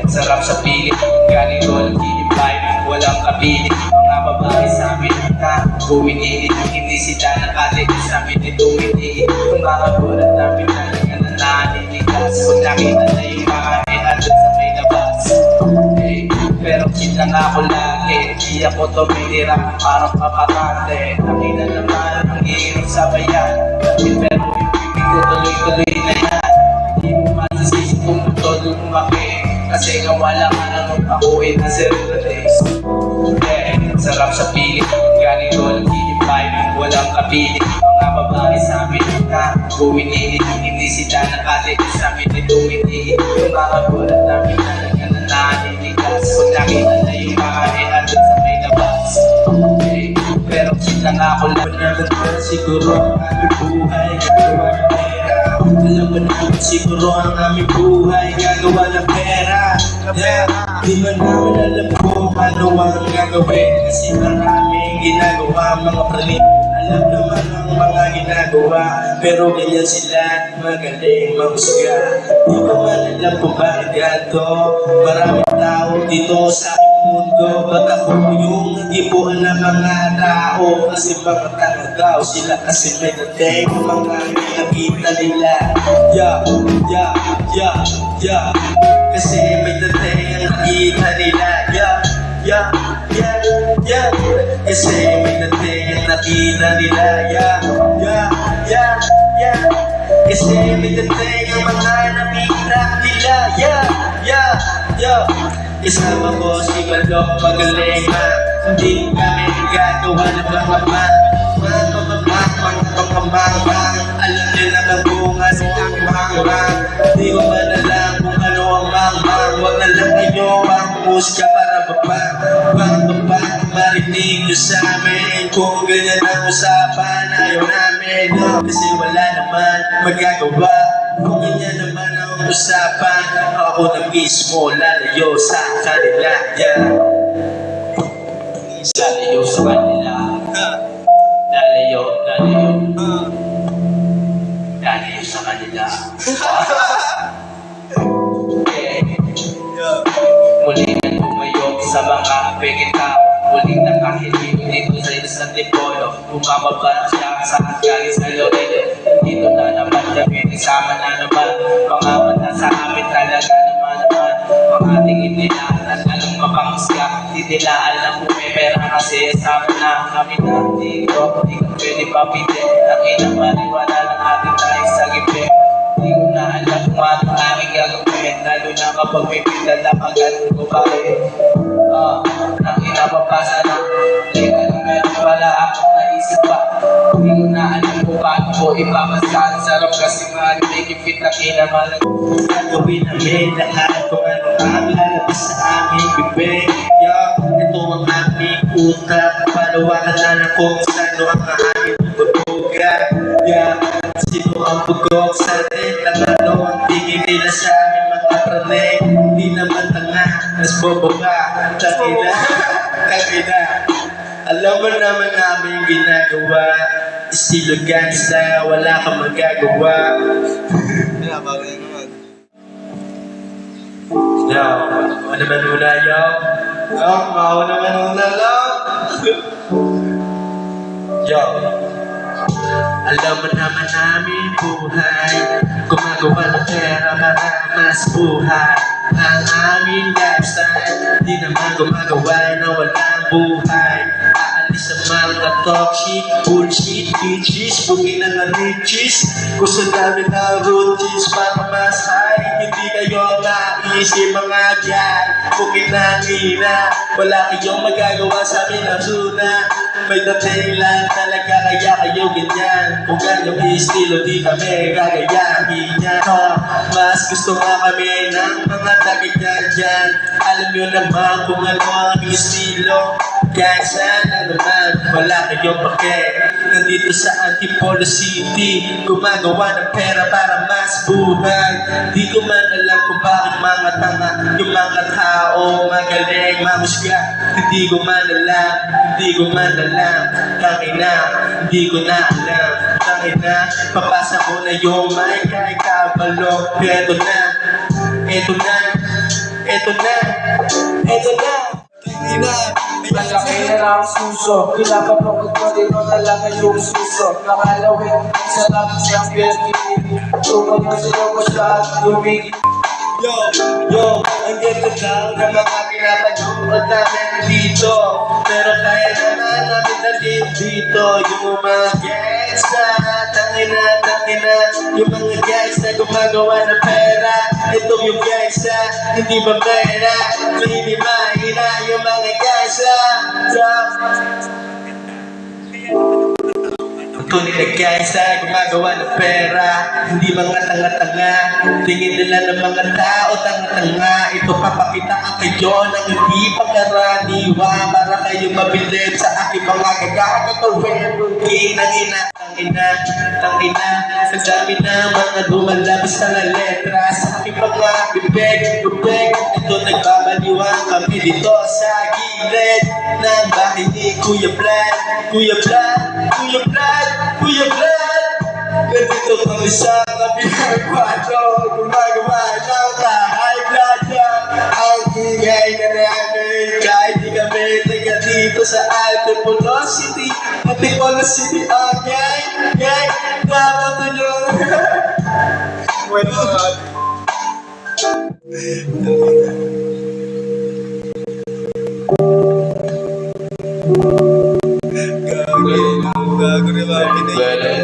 Sarap sa piling, ganito lang vibe, walang kapiling. Mga babae sa amin na buwiniin, hindi sila nakalilig sa amin ay tumitiig. Kung mga gulat namin talaga na naninigas, kung nakita na yung mga hinatid sa may labas. Pero chill lang ako lagi, di ako tumihira, parang papakante. Nakita naman ang hirap sa bayan, pero yung bibig ko tuloy-tuloy na yan. Di mo masisisi kung todo kumaki, kasi nga wala ka naman pakuin na zero days. Sarap sa piling, ganito lang vibe, walang kapiling. Mga babae sa amin na buwiniin, hindi sila nakalilig sa amin ay tumitiig. Yung mga gulat namin talaga na naninigas, kung nakita na yung mga hinatid sa may labas. Pero chill lang ako lang. Siguro ang aming buhay gagawa ng pera. Alam mo naman siguro ang aming buhay gagawa ng pera. Di man namin alam kung ano ang gagawin, kasi maraming ginagawa mga praning. Alam naman ang mga ginagawa, pero ganyan sila magaling mahusga. Di ko man alam kung bakit ganito, maraming tao dito sa mundo. Ba't ako yung nagibuan ng mga tao, kasi mga tanga daw sila, kasi may dating mga nakita nila. Kasi may dating ang nakita nila. Kasi may dating ang nakita nila. Kasi may dating ang mga nakita nila. Kasama ko si Balok magaling, hindi kami gagawa ng mga mang. Alam nila ng bunga silang mang. Di ko man alam kung ano ang mang. Huwag na lang kayo ang musika para baba. Marinig nyo sa amin kung ganyan ang usapan, ayaw namin. Kasi wala naman magagawa kung ganyan naman ang usapan. Ako na mismo lalayo sa kanila. Lalayo sa kanila. Lalayo sa kanila. Muli na tumayog sa mga peke tao, muli na kahilip dito sa isang Antipolo. Bumababa siya sa galing sa Loreto, dito na naman kami, isama na naman. Mga mata sa amin talaga naman. Mga tingin nila na anong mapangusga, di nila alam kung may pera, kasi sama na kami na dito. Di ka pwede papitin, ang inang maniwala ng ating tayo sa gipe. Di ko na alam kung ano aming gagawin, lalo na kapag may pinalapagan ko pa rin. Nang inapapasa na, meron pala akong naisip pa. Di ko na alam kung paano ko ipapasahan. Sarap kasi marinig yung pitakina malag. Gagawin namin lahat kung ano ang lalabas sa aming bibig. Ito ang aming utak, palawakan na lang kung saan ang aming bubuga. Sino ang bugok sa atin? Ang ang tingin nila sa aming mga praning. Di naman tanga, mas bobo ka. Tangina. Alam mo naman namin ginagawa, estilo gangsta, wala kang magagawa. Ano naman muna yaw? Mao naman muna lang. Alam mo naman namin buhay, gumagawa ng pera para mas buhay. Ang aming lifestyle, di naman gumagawa na walang buhay. Aalis ang mga toxic, bullshit, bitches, bugin na nga riches. Gusto namin ng routines para mas high. Hindi kayo naisip mga dyan, bugin na nina. Wala kayong magagawa sa amin ang suna. May dating lang talaga, kaya kayo ganyan. Kung ganyang estilo, di kami gagayahin niya. Mas gusto nga kami ng mga tagayan dyan. Alam nyo naman kung ano ang estilo. Kahit saan na naman, wala kayong pake. Nandito sa Antipolo City, gumagawa ng pera para mas buhay. Di ko man alam kung bakit mga tanga yung mga tao magaling mahusga. Hindi ko man alam. Tangina, hindi ko na alam. Tangina, papasa ko na yung mic kay Kabalo. Eto na eto na, eto na. Malaki na lang ang suso, pinapapagod ko dito na lang yung suso. Nakalawin, sarap siyang pinagkinin. Tumayo sila ko siya at lumigit. Yo, ang ganda daw na mga pinapagod namin dito. Pero kaya naman namin natin dito. Yung mga gangsta, tangina, yung mga gangsta gumagawa ng pera. Ito yung gangsta, hindi ba pera? Hindi mahina yung mga gangsta. Tunay na gangsta, gumagawa ng pera. Hindi mga tanga-tanga. Tingin nila ng mga tao tanga-tanga. Ito papakita ang kayo ng hindi pagkaraniwa para kayo mabilib sa aking mga gagagawin. Tangina, ang dami na mga lumalabas na letra sa aking mga bibig. Ito nagbabaliwang kami dito sa gilid ng bahay ni Kuya Vlad. Ganito kami sa kabilang kwarto, gumagawa ng high blood niya. Ang ingay na namin kahit di kami taga dito sa Antipolo City. Antipolo City, gang, napatulong. Gago rin mga pinay.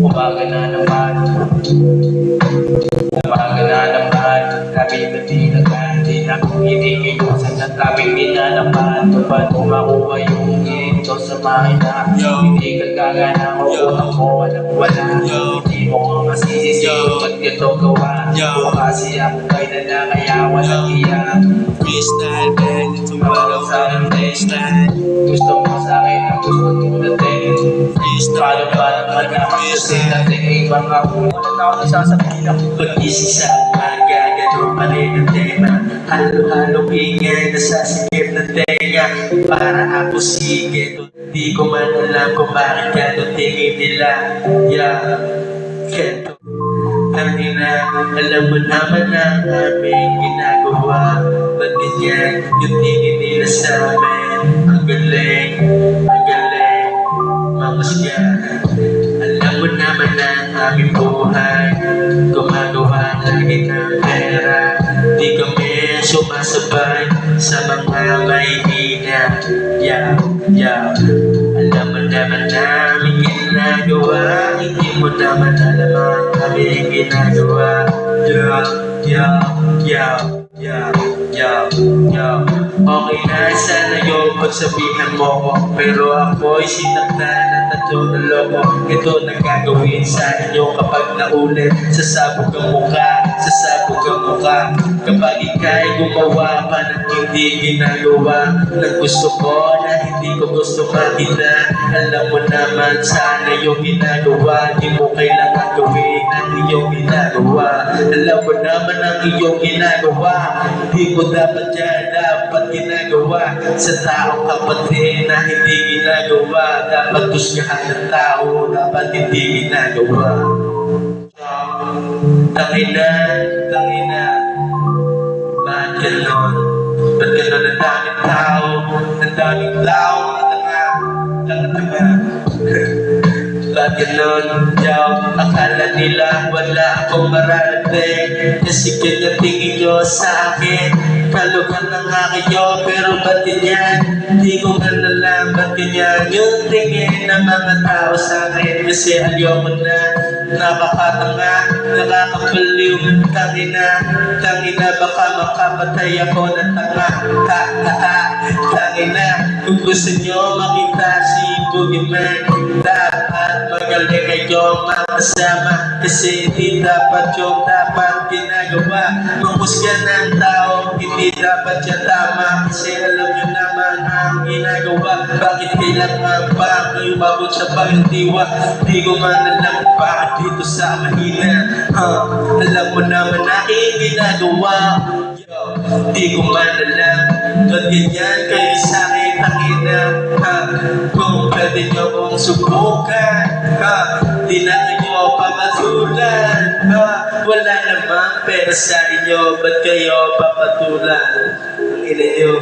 Umaga na naman. Kami hindi na kung hinihingusan na kami minanaman. Paano makuha yung ito sa mahina? Hindi ka gagana mo, utang mo, wala. Hindi mo ko masisisiyo, ba't ito gawa? Kasi ako kay na kaya walang iyak. Freestyle, man, ito walang sa freestyle. Gusto mo sa akin, ang gusto mo natin. Freestyle, paano kasi natin ibang ako. Wala na ako nasasabihin ako. Pag-isip sa umaga, gano'n pa rin ang tema. Halo-halo ingay, nasasigip na tenga. Para ako sige, di ko man alam kung bakit gano'n tingin nila. Kento kanina, alam mo naman ang aming ginagawa. Ba't ganyan yung tingin nila sa amin? Ang galing, mamasya. Alam mo naman ang aming buhay, gumagawa lagi ng pera. Di kami sumasabay sa mga mahihina. Alam mo naman namin ginagawa, hindi mo naman alam ang aming ginagawa. Okay na, sana yung pagsabihan mo ko. Pero ako'y sinaktan at tatlo na loko. Ito nagagawin sa inyo kapag naulit. Sasabog ang mukha. Kapag ika'y gumawa pa ng hindi ginagawa ng gusto ko na hindi ko gusto makita. Alam mo naman sana yung ginagawa, di mo kailangan gawin ang iyong ginagawa. Alam mo naman ang iyong ginagawa, hindi ko dapat ginagawa sa taong kapatid na hindi ginagawa. Dapat kusgahan ng tao, dapat hindi ginagawa. Tangina, bakit ganon? Ba't ganon ang daming tao? Ang daming tao na tanga. Ba't ganon? Akala nila wala akong mararating. Kasi kaya tingin nyo sa akin, kalugan na nga kayo. Pero ba't ganyan? Di ko man alam ba't ganyan yung tingin ng mga tao sa akin. Kasi ayoko na, napakatanga, nakakapaliw. Tangina, baka makapatay ako ng tanga. Tangina, kung gusto nyo makita si Boogeyman, dapat magaling kayo makasama. Kasi hindi dapat yung dapat ginagawa. Mamusga ng tao, hindi dapat siya tama. Kasi alam nyo naman ang ginagawa. Bakit kailangan ba kayo mabot sa pagdiwa? Di ko man alam bakit dito sa mahina. Alam mo naman aking ginagawa. Di ko man alam Ba't ganyan kayo sa akin tangina? Ha? Kung pwede nyo kong subukan, ha? Di na nyo papatulan, ha? Wala namang pera sa inyo, ba't kayo papatulan? Ang ina nyo.